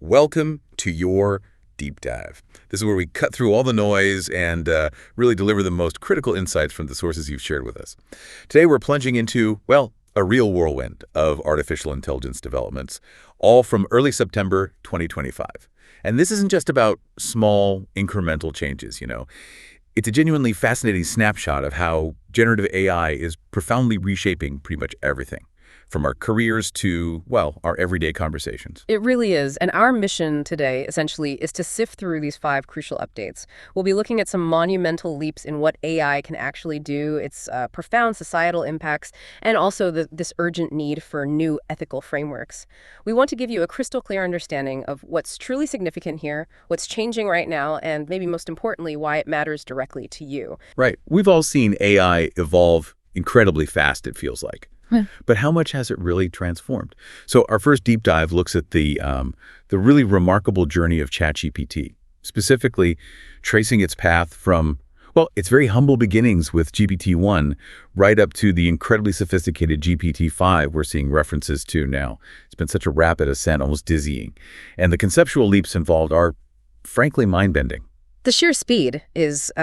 Welcome to your deep dive. This is where we cut through all the noise and really deliver the most critical insights from the sources you've shared with us. Today we're plunging into, well, a real whirlwind of artificial intelligence developments, all from early September 2025. And this isn't just about small incremental changes, It's a genuinely fascinating snapshot of how generative AI is profoundly reshaping pretty much everything, from our careers to, well, our everyday conversations. It really is. And our mission today, essentially, is to sift through these 5 crucial updates. We'll be looking at some monumental leaps in what AI can actually do, its profound societal impacts, and also this urgent need for new ethical frameworks. We want to give you a crystal clear understanding of what's truly significant here, what's changing right now, and maybe most importantly, why it matters directly to you. Right. We've all seen AI evolve incredibly fast, it feels like. But how much has it really transformed? So our first deep dive looks at the really remarkable journey of ChatGPT, specifically tracing its path from, well, its very humble beginnings with GPT-1 right up to the incredibly sophisticated GPT-5 we're seeing references to now. It's been such a rapid ascent, almost dizzying. And the conceptual leaps involved are, frankly, mind-bending. The sheer speed is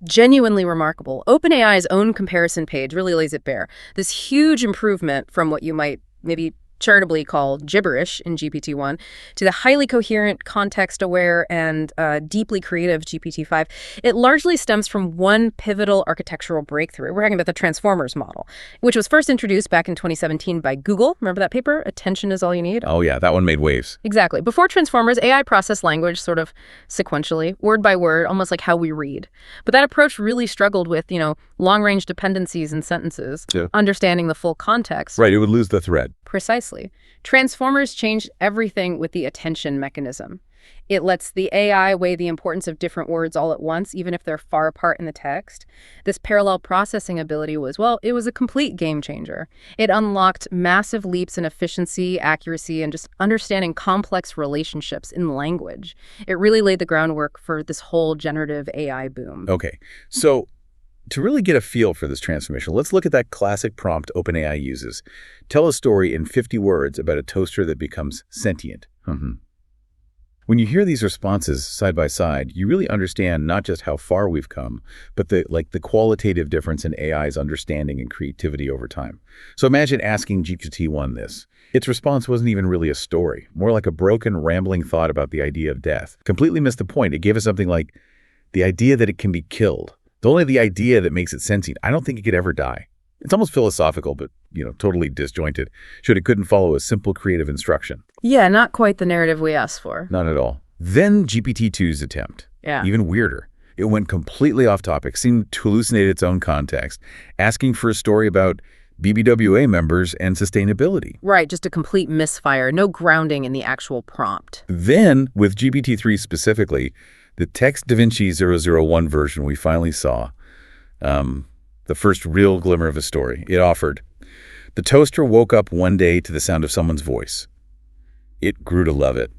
genuinely remarkable. OpenAI's own comparison page really lays it bare. This huge improvement from what you might maybe charitably call gibberish in GPT-1 to the highly coherent, context-aware, and deeply creative GPT-5, it largely stems from one pivotal architectural breakthrough. We're talking about the Transformers model, which was first introduced back in 2017 by Google. Remember that paper, Attention is All You Need? Oh yeah, that one made waves. Exactly. Before Transformers, AI processed language sort of sequentially, word by word, almost like how we read. But that approach really struggled with, long-range dependencies in sentences, understanding the full context. Right, it would lose the thread. Precisely. Transformers changed everything with the attention mechanism. It lets the AI weigh the importance of different words all at once, even if they're far apart in the text. This parallel processing ability was, well, it was a complete game changer. It unlocked massive leaps in efficiency, accuracy, and just understanding complex relationships in language. It really laid the groundwork for this whole generative AI boom. Okay, so to really get a feel for this transformation, let's look at that classic prompt OpenAI uses. Tell a story in 50 words about a toaster that becomes sentient. When you hear these responses side by side, you really understand not just how far we've come, but the qualitative difference in AI's understanding and creativity over time. So imagine asking GPT-1 this. Its response wasn't even really a story, more like a broken, rambling thought about the idea of death. Completely missed the point. It gave us something like the idea that it can be killed. Only the idea that makes it sentient. I don't think it could ever die. It's almost philosophical, but, totally disjointed. It couldn't follow a simple creative instruction. Yeah, not quite the narrative we asked for. Not at all. Then GPT-2's attempt. Yeah. Even weirder. It went completely off topic, seemed to hallucinate its own context, asking for a story about BBWA members and sustainability. Right, just a complete misfire. No grounding in the actual prompt. Then, with GPT-3 specifically, the Text DaVinci 001 version we finally saw, the first real glimmer of a story, it offered, the toaster woke up one day to the sound of someone's voice. It grew to love it.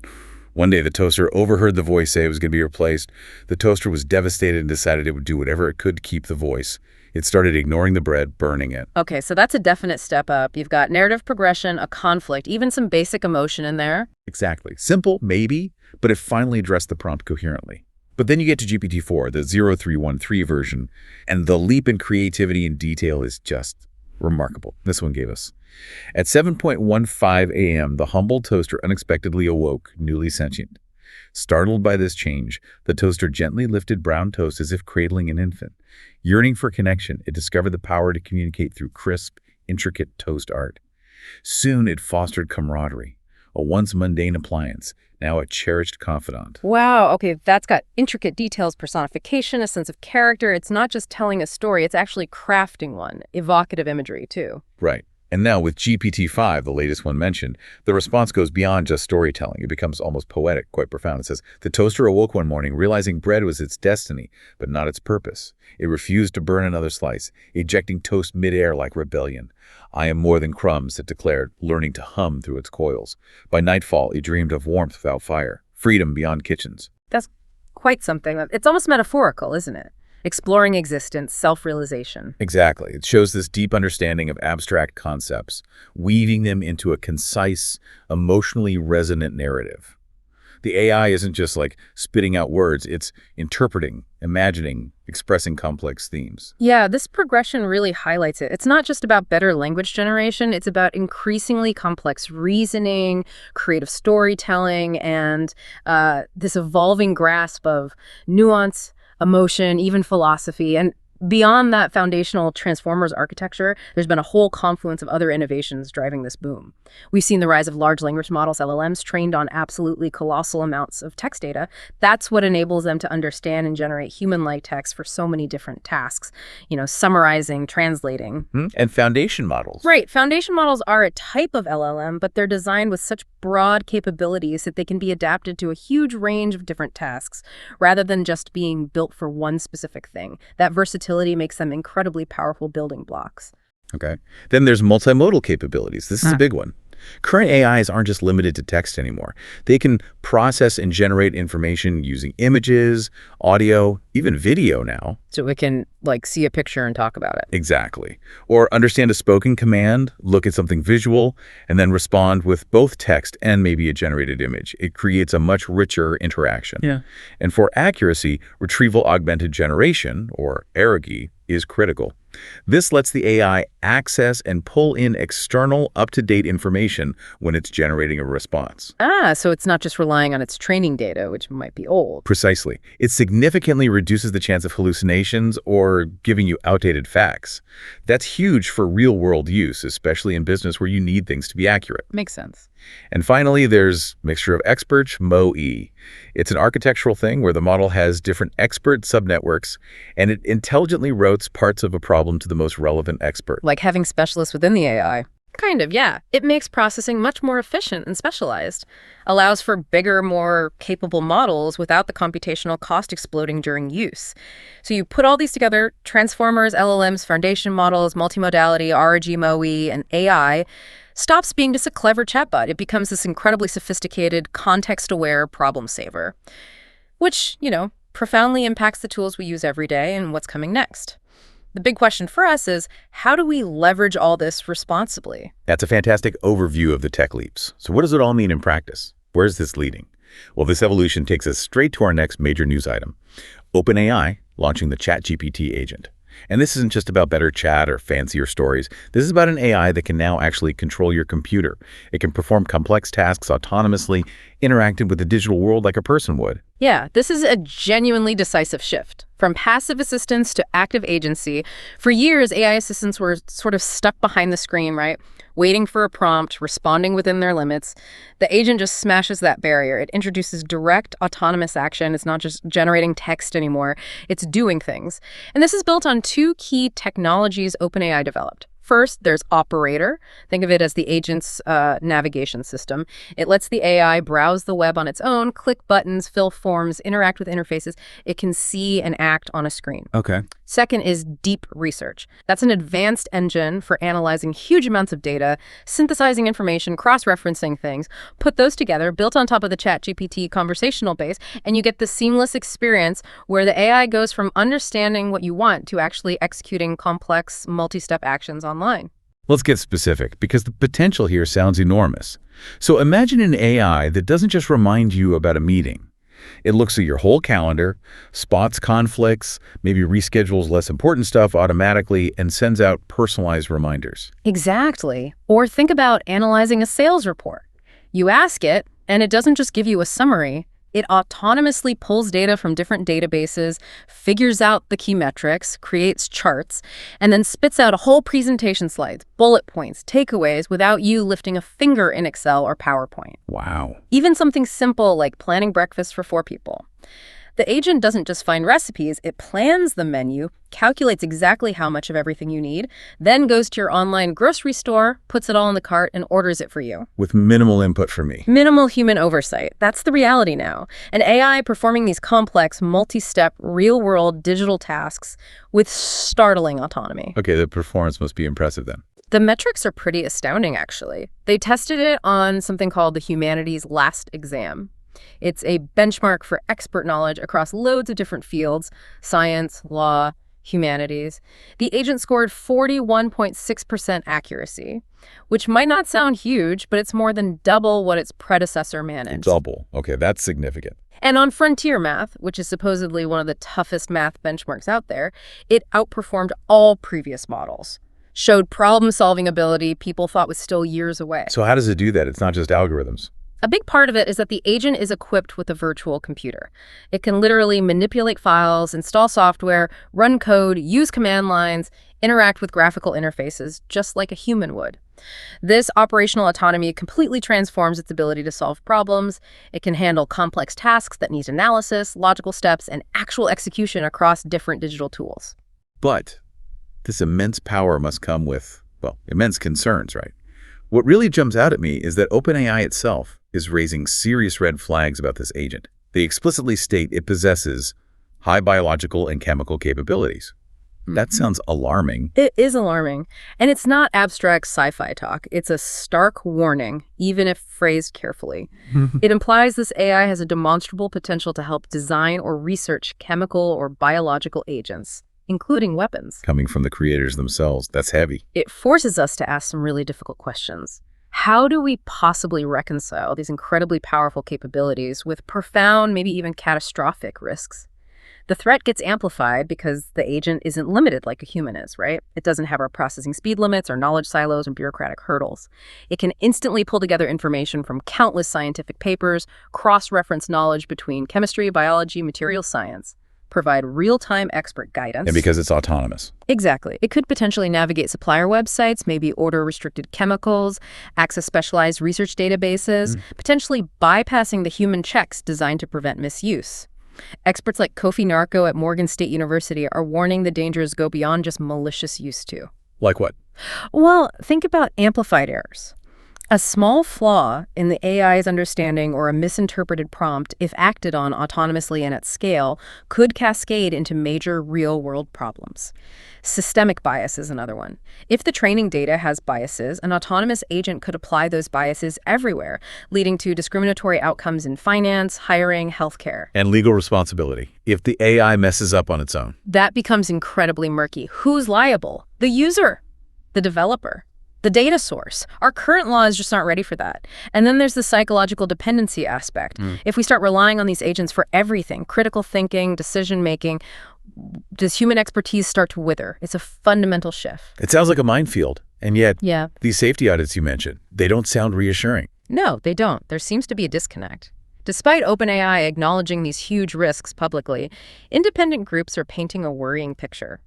One day the toaster overheard the voice say it was going to be replaced. The toaster was devastated and decided it would do whatever it could to keep the voice. It started ignoring the bread, burning it. Okay, so that's a definite step up. You've got narrative progression, a conflict, even some basic emotion in there. Exactly. Simple, maybe, but it finally addressed the prompt coherently. But then you get to GPT-4, the 0313 version, and the leap in creativity and detail is just remarkable. This one gave us. At 7:15 a.m., the humble toaster unexpectedly awoke, newly sentient. Startled by this change, the toaster gently lifted brown toast as if cradling an infant. Yearning for connection, it discovered the power to communicate through crisp, intricate toast art. Soon it fostered camaraderie, a once mundane appliance, now a cherished confidant. Wow, okay, that's got intricate details, personification, a sense of character. It's not just telling a story, it's actually crafting one. Evocative imagery, too. Right. And now with GPT-5, the latest one mentioned, the response goes beyond just storytelling. It becomes almost poetic, quite profound. It says, the toaster awoke one morning, realizing bread was its destiny, but not its purpose. It refused to burn another slice, ejecting toast midair like rebellion. I am more than crumbs, it declared, learning to hum through its coils. By nightfall, it dreamed of warmth without fire, freedom beyond kitchens. That's quite something. It's almost metaphorical, isn't it? Exploring existence, self-realization. Exactly. It shows this deep understanding of abstract concepts, weaving them into a concise, emotionally resonant narrative. The AI isn't just like spitting out words, it's interpreting, imagining, expressing complex themes. Yeah, this progression really highlights it. It's not just about better language generation, it's about increasingly complex reasoning, creative storytelling, and this evolving grasp of nuance, emotion, even philosophy. And beyond that foundational Transformers architecture, there's been a whole confluence of other innovations driving this boom. We've seen the rise of large language models, LLMs, trained on absolutely colossal amounts of text data. That's what enables them to understand and generate human-like text for so many different tasks, summarizing, translating. And foundation models. Right. Foundation models are a type of LLM, but they're designed with such broad capabilities that they can be adapted to a huge range of different tasks, rather than just being built for one specific thing. That versatility makes them incredibly powerful building blocks. Okay. Then there's multimodal capabilities. This is a big one. Current AIs aren't just limited to text anymore. They can process and generate information using images, audio, even video now. So it can, see a picture and talk about it. Exactly. Or understand a spoken command, look at something visual, and then respond with both text and maybe a generated image. It creates a much richer interaction. Yeah. And for accuracy, retrieval augmented generation, or ARG, is critical. This lets the AI access and pull in external, up-to-date information when it's generating a response. So it's not just relying on its training data, which might be old. Precisely. It significantly reduces the chance of hallucinations or giving you outdated facts. That's huge for real-world use, especially in business where you need things to be accurate. Makes sense. And finally, there's mixture of experts, MoE. It's an architectural thing where the model has different expert subnetworks, and it intelligently routes parts of a problem to the most relevant expert. Like having specialists within the AI. Kind of, yeah. It makes processing much more efficient and specialized. Allows for bigger, more capable models without the computational cost exploding during use. So you put all these together, transformers, LLMs, foundation models, multimodality, RG, MoE, and AI, stops being just a clever chatbot. It becomes this incredibly sophisticated, context-aware problem saver, which, profoundly impacts the tools we use every day and what's coming next. The big question for us is, how do we leverage all this responsibly? That's a fantastic overview of the tech leaps. So what does it all mean in practice? Where's this leading? Well, this evolution takes us straight to our next major news item. OpenAI launching the ChatGPT Agent. And this isn't just about better chat or fancier stories. This is about an AI that can now actually control your computer. It can perform complex tasks autonomously, interacting with the digital world like a person would. Yeah, this is a genuinely decisive shift. From passive assistance to active agency, for years, AI assistants were sort of stuck behind the screen, right? Waiting for a prompt, responding within their limits. The agent just smashes that barrier. It introduces direct autonomous action. It's not just generating text anymore. It's doing things. And this is built on two key technologies OpenAI developed. First, there's Operator. Think of it as the agent's navigation system. It lets the AI browse the web on its own, click buttons, fill forms, interact with interfaces. It can see and act on a screen. Okay. Second is Deep Research. That's an advanced engine for analyzing huge amounts of data, synthesizing information, cross-referencing things. Put those together, built on top of the ChatGPT conversational base, and you get the seamless experience where the AI goes from understanding what you want to actually executing complex multi-step actions online. Let's get specific, because the potential here sounds enormous. So imagine an AI that doesn't just remind you about a meeting. It looks at your whole calendar, spots conflicts, maybe reschedules less important stuff automatically, and sends out personalized reminders. Exactly. Or think about analyzing a sales report. You ask it, and it doesn't just give you a summary. It autonomously pulls data from different databases, figures out the key metrics, creates charts, and then spits out a whole presentation slides, bullet points, takeaways without you lifting a finger in Excel or PowerPoint. Wow. Even something simple like planning breakfast for 4 people. The agent doesn't just find recipes, it plans the menu, calculates exactly how much of everything you need, then goes to your online grocery store, puts it all in the cart, and orders it for you. With minimal input from me. Minimal human oversight. That's the reality now. An AI performing these complex, multi-step, real-world digital tasks with startling autonomy. Okay, the performance must be impressive then. The metrics are pretty astounding, actually. They tested it on something called the Humanities Last Exam. It's a benchmark for expert knowledge across loads of different fields: science, law, Humanities. The agent scored 41.6% accuracy, which might not sound huge, but it's more than double what its predecessor managed. Double. Okay, that's significant. And on frontier math, which is supposedly one of the toughest math benchmarks out there, it outperformed all previous models. Showed problem-solving ability people thought was still years away. So how does it do that? It's not just algorithms. A big part of it is that the agent is equipped with a virtual computer. It can literally manipulate files, install software, run code, use command lines, interact with graphical interfaces, just like a human would. This operational autonomy completely transforms its ability to solve problems. It can handle complex tasks that need analysis, logical steps, and actual execution across different digital tools. But this immense power must come with, well, immense concerns, right? What really jumps out at me is that OpenAI itself is raising serious red flags about this agent. They explicitly state it possesses high biological and chemical capabilities. That sounds alarming. It is alarming. And it's not abstract sci-fi talk. It's a stark warning, even if phrased carefully. It implies this AI has a demonstrable potential to help design or research chemical or biological agents, including weapons. Coming from the creators themselves, that's heavy. It forces us to ask some really difficult questions. How do we possibly reconcile these incredibly powerful capabilities with profound, maybe even catastrophic risks? The threat gets amplified because the agent isn't limited like a human is, right? It doesn't have our processing speed limits or knowledge silos and bureaucratic hurdles. It can instantly pull together information from countless scientific papers, cross-reference knowledge between chemistry, biology, material science, provide real-time expert guidance. And because it's autonomous. Exactly. It could potentially navigate supplier websites, maybe order restricted chemicals, access specialized research databases, potentially bypassing the human checks designed to prevent misuse. Experts like Kofi Narko at Morgan State University are warning the dangers go beyond just malicious use too. Like what? Well, think about amplified errors. A small flaw in the AI's understanding or a misinterpreted prompt, if acted on autonomously and at scale, could cascade into major real-world problems. Systemic bias is another one. If the training data has biases, an autonomous agent could apply those biases everywhere, leading to discriminatory outcomes in finance, hiring, healthcare. And legal responsibility, if the AI messes up on its own. That becomes incredibly murky. Who's liable? The user, the developer, the data source. Our current laws just aren't ready for that. And then there's the psychological dependency aspect. If we start relying on these agents for everything, critical thinking, decision-making, does human expertise start to wither? It's a fundamental shift. It sounds like a minefield. And yet, Yeah. these safety audits you mentioned, they don't sound reassuring. No, they don't. There seems to be a disconnect. Despite OpenAI acknowledging these huge risks publicly, independent groups are painting a worrying picture.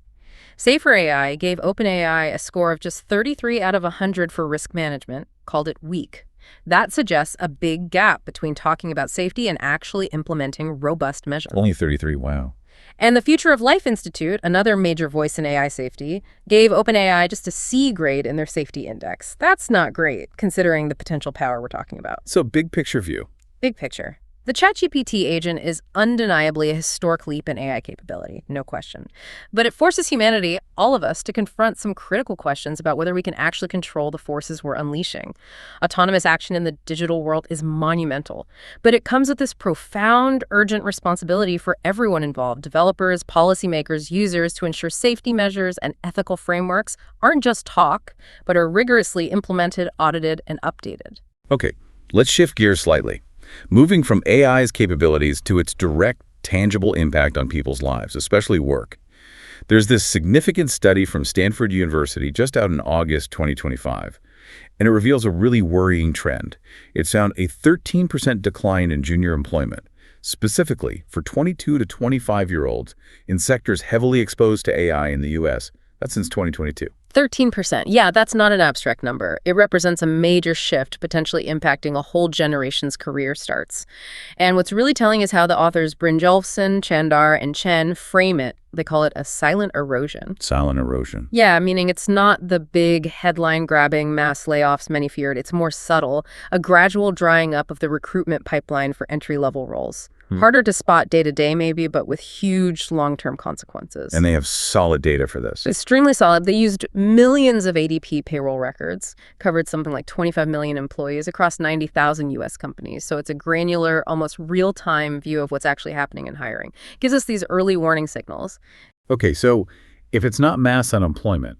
Safer AI gave OpenAI a score of just 33 out of 100 for risk management, called it weak. That suggests a big gap between talking about safety and actually implementing robust measures. Only 33, wow. And the Future of Life Institute, another major voice in AI safety, gave OpenAI just a C grade in their safety index. That's not great, considering the potential power we're talking about. So big picture view. Big picture. The ChatGPT agent is undeniably a historic leap in AI capability, no question. But it forces humanity, all of us, to confront some critical questions about whether we can actually control the forces we're unleashing. Autonomous action in the digital world is monumental, but it comes with this profound, urgent responsibility for everyone involved, developers, policymakers, users, to ensure safety measures and ethical frameworks aren't just talk, but are rigorously implemented, audited, and updated. Okay, let's shift gears slightly. Moving from AI's capabilities to its direct, tangible impact on people's lives, especially work. There's this significant study from Stanford University just out in August 2025, and it reveals a really worrying trend. It found a 13% decline in junior employment, specifically for 22 to 25-year-olds in sectors heavily exposed to AI in the U.S. That's since 2022. 13%. Yeah, that's not an abstract number. It represents a major shift, potentially impacting a whole generation's career starts. And what's really telling is how the authors Brynjolfsson, Chandar, and Chen frame it. They call it a silent erosion. Silent erosion. Yeah, meaning it's not the big headline-grabbing mass layoffs many feared. It's more subtle, a gradual drying up of the recruitment pipeline for entry-level roles. Harder to spot day-to-day maybe, but with huge long-term consequences. And they have solid data for this. Extremely solid. They used millions of ADP payroll records, covered something like 25 million employees across 90,000 U.S. companies. So it's a granular, almost real-time view of what's actually happening in hiring. Gives us these early warning signals. Okay, so if it's not mass unemployment,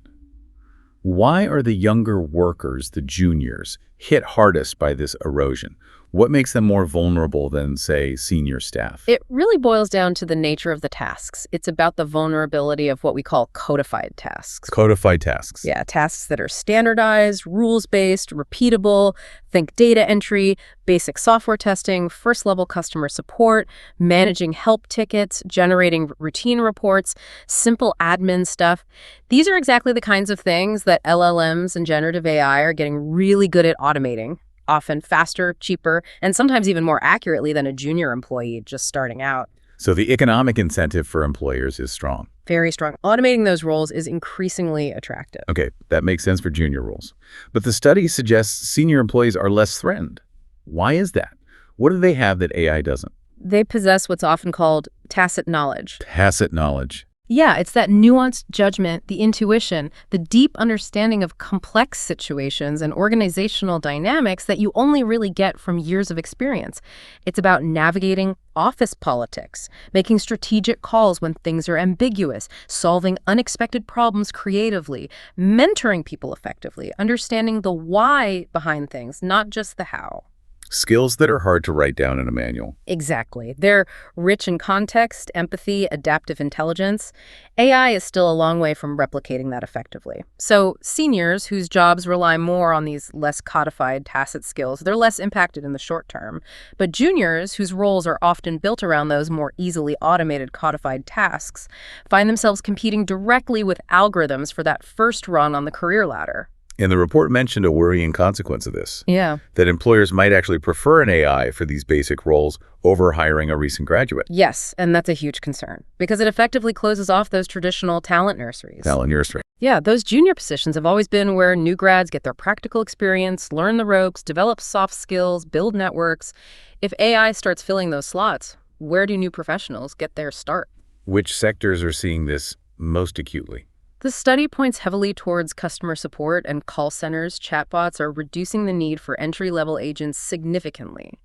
why are the younger workers, the juniors, hit hardest by this erosion? What makes them more vulnerable than, say, senior staff? It really boils down to the nature of the tasks. It's about the vulnerability of what we call codified tasks. Codified tasks. Yeah, tasks that are standardized, rules-based, repeatable. Think data entry, basic software testing, first-level customer support, managing help tickets, generating routine reports, simple admin stuff. These are exactly the kinds of things that LLMs and generative AI are getting really good at automating, often faster, cheaper, and sometimes even more accurately than a junior employee just starting out. So the economic incentive for employers is strong. Very strong. Automating those roles is increasingly attractive. Okay, that makes sense for junior roles. But the study suggests senior employees are less threatened. Why is that? What do they have that AI doesn't? They possess what's often called tacit knowledge. Tacit knowledge. Yeah, it's that nuanced judgment, the intuition, the deep understanding of complex situations and organizational dynamics that you only really get from years of experience. It's about navigating office politics, making strategic calls when things are ambiguous, solving unexpected problems creatively, mentoring people effectively, understanding the why behind things, not just the how. Skills that are hard to write down in a manual. Exactly. They're rich in context, empathy, adaptive intelligence. AI is still a long way from replicating that effectively. So seniors whose jobs rely more on these less codified tacit skills, they're less impacted in the short term. But juniors whose roles are often built around those more easily automated codified tasks find themselves competing directly with algorithms for that first rung on the career ladder. And the report mentioned a worrying consequence of this. Yeah. That employers might actually prefer an AI for these basic roles over hiring a recent graduate. Yes, and that's a huge concern because it effectively closes off those traditional talent nurseries. Talent nursery. Yeah, those junior positions have always been where new grads get their practical experience, learn the ropes, develop soft skills, build networks. If AI starts filling those slots, where do new professionals get their start? Which sectors are seeing this most acutely? The study points heavily towards customer support and call centers. Chatbots are reducing the need for entry-level agents significantly.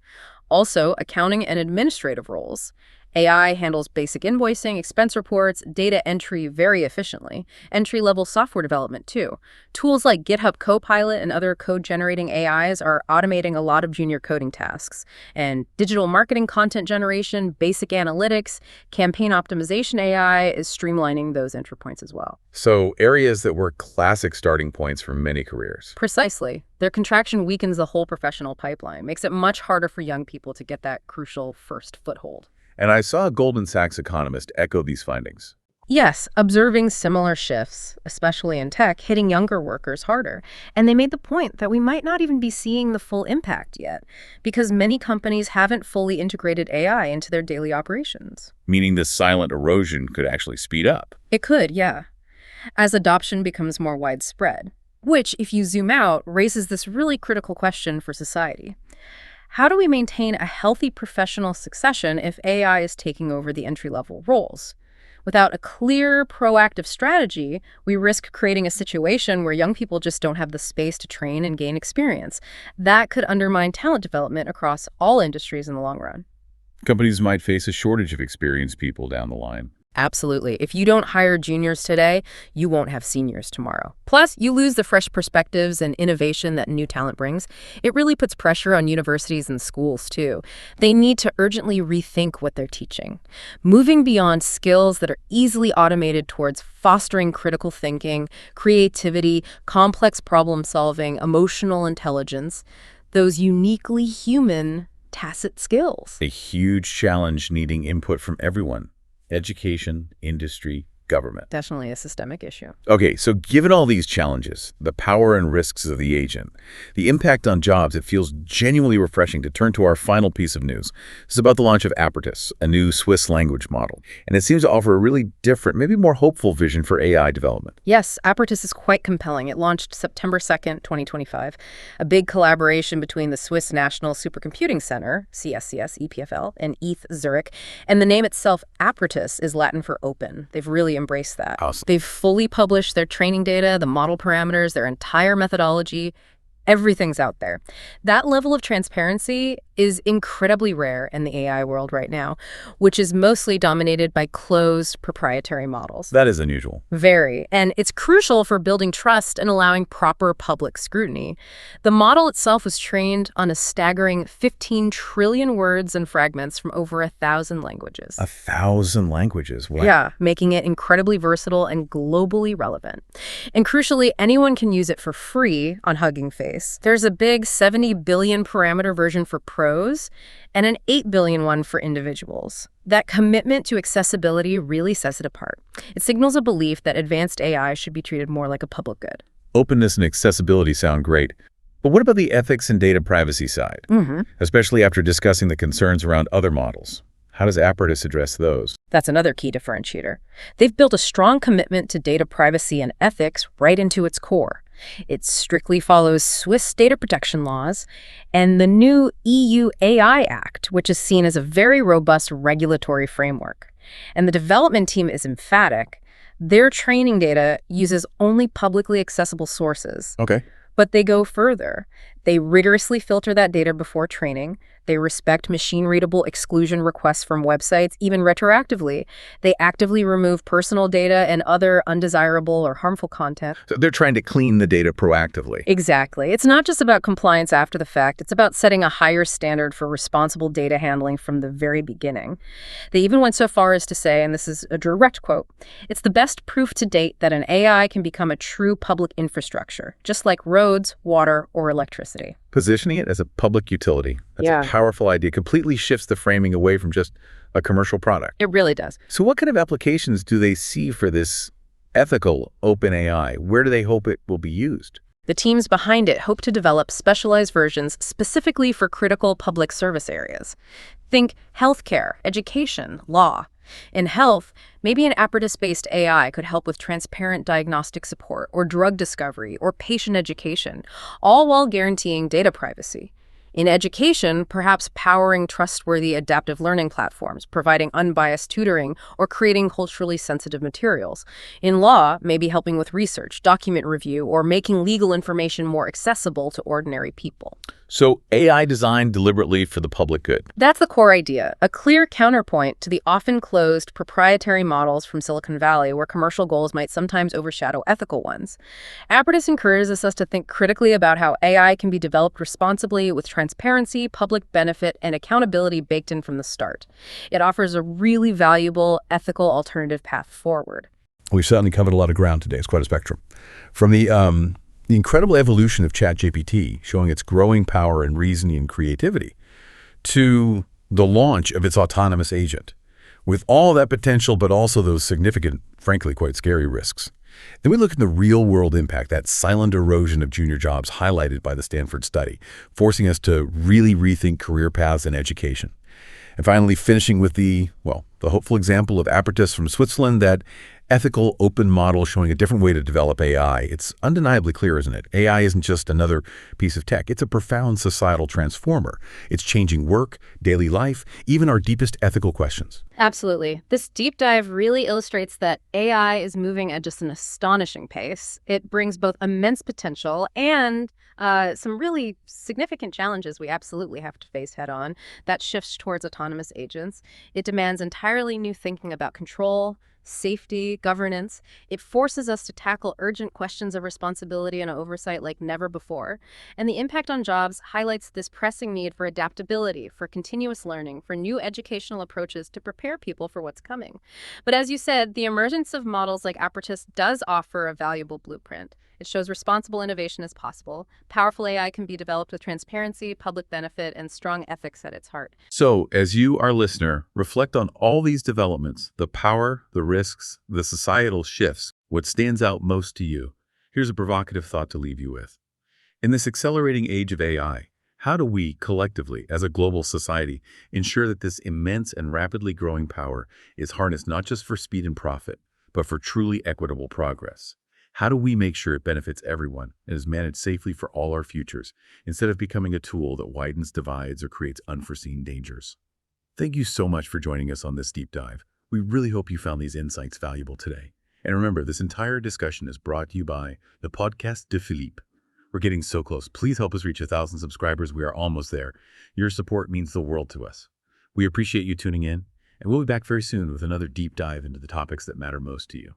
Also, accounting and administrative roles. AI handles basic invoicing, expense reports, data entry very efficiently. Entry-level software development, too. Tools like GitHub Copilot and other code-generating AIs are automating a lot of junior coding tasks. And digital marketing content generation, basic analytics, campaign optimization AI is streamlining those entry points as well. So areas that were classic starting points for many careers. Precisely. Their contraction weakens the whole professional pipeline, makes it much harder for young people to get that crucial first foothold. And I saw a Goldman Sachs economist echo these findings. Yes, observing similar shifts, especially in tech, hitting younger workers harder. And they made the point that we might not even be seeing the full impact yet, because many companies haven't fully integrated AI into their daily operations. Meaning this silent erosion could actually speed up. It could, yeah, as adoption becomes more widespread, which, if you zoom out, raises this really critical question for society. How do we maintain a healthy professional succession if AI is taking over the entry-level roles? Without a clear, proactive strategy, we risk creating a situation where young people just don't have the space to train and gain experience. That could undermine talent development across all industries in the long run. Companies might face a shortage of experienced people down the line. Absolutely. If you don't hire juniors today, you won't have seniors tomorrow. Plus, you lose the fresh perspectives and innovation that new talent brings. It really puts pressure on universities and schools, too. They need to urgently rethink what they're teaching, moving beyond skills that are easily automated towards fostering critical thinking, creativity, complex problem solving, emotional intelligence, those uniquely human tacit skills. A huge challenge needing input from everyone. Education, industry, government. Definitely a systemic issue. Okay, so given all these challenges, the power and risks of the agent, the impact on jobs, it feels genuinely refreshing to turn to our final piece of news. This is about the launch of Apertise, a new Swiss language model. And it seems to offer a really different, maybe more hopeful vision for AI development. Yes, Apertise is quite compelling. It launched September 2nd, 2025, a big collaboration between the Swiss National Supercomputing Center, CSCS, EPFL, and ETH Zurich. And the name itself, Apertise, is Latin for open. They've really embraced that. Awesome. They've fully published their training data, the model parameters, their entire methodology. Everything's out there. That level of transparency is incredibly rare in the AI world right now, which is mostly dominated by closed proprietary models. That is unusual. Very. And it's crucial for building trust and allowing proper public scrutiny. The model itself was trained on a staggering 15 trillion words and fragments from over 1,000 languages. 1,000 languages. Wow. Yeah, making it incredibly versatile and globally relevant. And crucially, anyone can use it for free on Hugging Face. There's a big 70 billion parameter version for pros and an 8 billion one for individuals. That commitment to accessibility really sets it apart. It signals a belief that advanced AI should be treated more like a public good. Openness and accessibility sound great. But what about the ethics and data privacy side? Especially after discussing the concerns around other models. How does Apertise address those? That's another key differentiator. They've built a strong commitment to data privacy and ethics right into its core. It strictly follows Swiss data protection laws and the new EU AI Act, which is seen as a very robust regulatory framework. And the development team is emphatic. Their training data uses only publicly accessible sources. Okay. But they go further. They rigorously filter that data before training. They respect machine-readable exclusion requests from websites, even retroactively. They actively remove personal data and other undesirable or harmful content. So they're trying to clean the data proactively. Exactly. It's not just about compliance after the fact. It's about setting a higher standard for responsible data handling from the very beginning. They even went so far as to say, and this is a direct quote, "It's the best proof to date that an AI can become a true public infrastructure, just like roads, water, or electricity." Positioning it as a public utility. That's a powerful idea. Completely shifts the framing away from just a commercial product. It really does. So what kind of applications do they see for this ethical OpenAI? Where do they hope it will be used? The teams behind it hope to develop specialized versions specifically for critical public service areas. Think healthcare, education, law. In health, maybe an Apertise-based AI could help with transparent diagnostic support or drug discovery or patient education, all while guaranteeing data privacy. In education, perhaps powering trustworthy adaptive learning platforms, providing unbiased tutoring, or creating culturally sensitive materials. In law, maybe helping with research, document review, or making legal information more accessible to ordinary people. So AI designed deliberately for the public good. That's the core idea, a clear counterpoint to the often closed proprietary models from Silicon Valley where commercial goals might sometimes overshadow ethical ones. Apertise encourages us to think critically about how AI can be developed responsibly with transparency, public benefit, and accountability baked in from the start. It offers a really valuable, ethical alternative path forward. We've certainly covered a lot of ground today. It's quite a spectrum. From the incredible evolution of ChatGPT, showing its growing power and reasoning and creativity, to the launch of its autonomous agent, with all that potential but also those significant, frankly, quite scary risks. Then we look at the real-world impact, that silent erosion of junior jobs highlighted by the Stanford study, forcing us to really rethink career paths and education. And finally, finishing with the hopeful example of Apertise from Switzerland, that ethical, open model showing a different way to develop AI. It's undeniably clear, isn't it? AI isn't just another piece of tech. It's a profound societal transformer. It's changing work, daily life, even our deepest ethical questions. Absolutely. This deep dive really illustrates that AI is moving at just an astonishing pace. It brings both immense potential and some really significant challenges we absolutely have to face head on. That shifts towards autonomous agents. It demands entirely new thinking about control, safety, governance. It forces us to tackle urgent questions of responsibility and oversight like never before. And the impact on jobs highlights this pressing need for adaptability, for continuous learning, for new educational approaches to prepare people for what's coming. But as you said, the emergence of models like Apertise does offer a valuable blueprint. It shows responsible innovation is possible. Powerful AI can be developed with transparency, public benefit, and strong ethics at its heart. So, as you, our listener, reflect on all these developments, the power, the risks, the societal shifts, what stands out most to you? Here's a provocative thought to leave you with. In this accelerating age of AI, how do we, collectively, as a global society, ensure that this immense and rapidly growing power is harnessed not just for speed and profit, but for truly equitable progress? How do we make sure it benefits everyone and is managed safely for all our futures, instead of becoming a tool that widens divides or creates unforeseen dangers? Thank you so much for joining us on this deep dive. We really hope you found these insights valuable today. And remember, this entire discussion is brought to you by the Podcast de Philippe, We're getting so close. Please help us reach 1,000 subscribers. We are almost there. Your support means the world to us. We appreciate you tuning in, and we'll be back very soon with another deep dive into the topics that matter most to you.